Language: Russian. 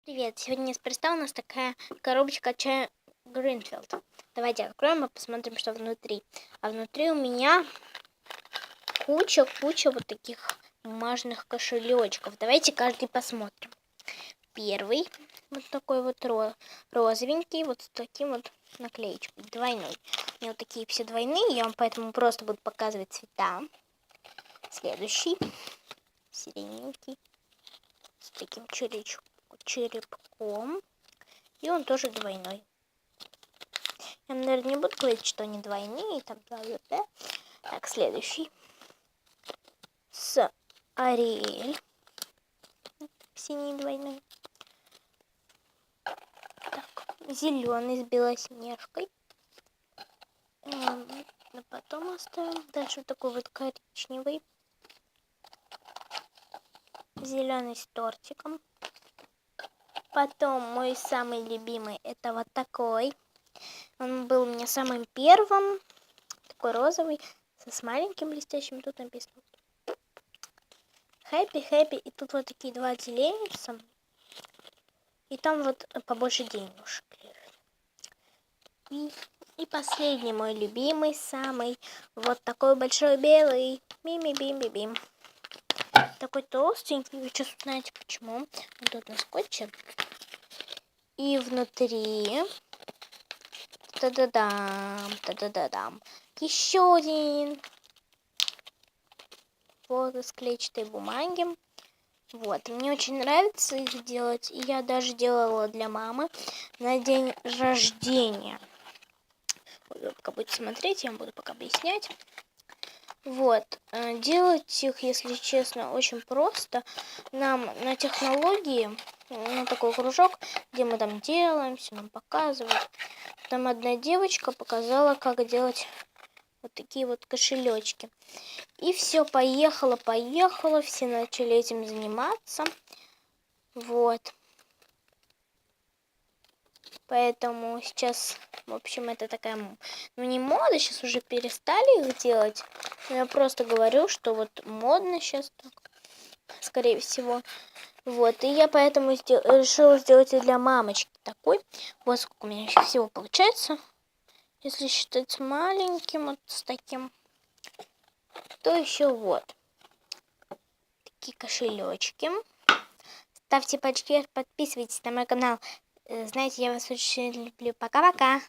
Привет! Сегодня неспроста у нас такая коробочка чая Гринфилд. Давайте откроем и посмотрим, что внутри. А внутри у меня куча вот таких бумажных кошелечков. Давайте каждый посмотрим. Первый вот такой вот розовенький, вот с таким вот наклеечкой, двойной. У меня вот такие все двойные, я вам поэтому просто буду показывать цвета. Следующий сиреневенький с таким черепком. И он тоже двойной. Я, наверное, не буду говорить, что они двойные. Там да? Так, следующий. С Ариэль. Синий двойной. Так, зеленый с белоснежкой. А потом оставим. Дальше вот такой вот коричневый. Зеленый с тортиком. Потом мой самый любимый, это вот такой. Он был у меня самым первым. Такой розовый, с маленьким блестящим. Тут написано Happy. И тут вот такие два отделения. И там вот побольше денежек. И последний мой любимый, самый. Вот такой большой белый. Бим-бим-бим-бим. Такой толстенький. Вы сейчас узнаете почему. Он тут на скотче. И внутри... Та-да-дам. Еще один. Вот из клетчатой бумаги. Вот. Мне очень нравится их делать. И я даже делала для мамы на день рождения. Вы пока будете смотреть, я вам буду пока объяснять. Вот. Делать их, если честно, очень просто. Нам на технологии, на такой кружок, где мы там делаем, все нам показывают. Там одна девочка показала, как делать вот такие вот кошелечки. И все, поехало. Все начали этим заниматься. Вот. Поэтому сейчас, в общем, это такая, не мода, сейчас уже перестали их делать. Но я просто говорю, что вот модно сейчас так, скорее всего. Вот, и я поэтому решила сделать и для мамочки такой. Вот сколько у меня еще всего получается. Если считать маленьким, вот с таким, то еще вот такие кошелечки. Ставьте пальчики вверх, подписывайтесь на мой канал. Знаете, я вас очень люблю. Пока-пока.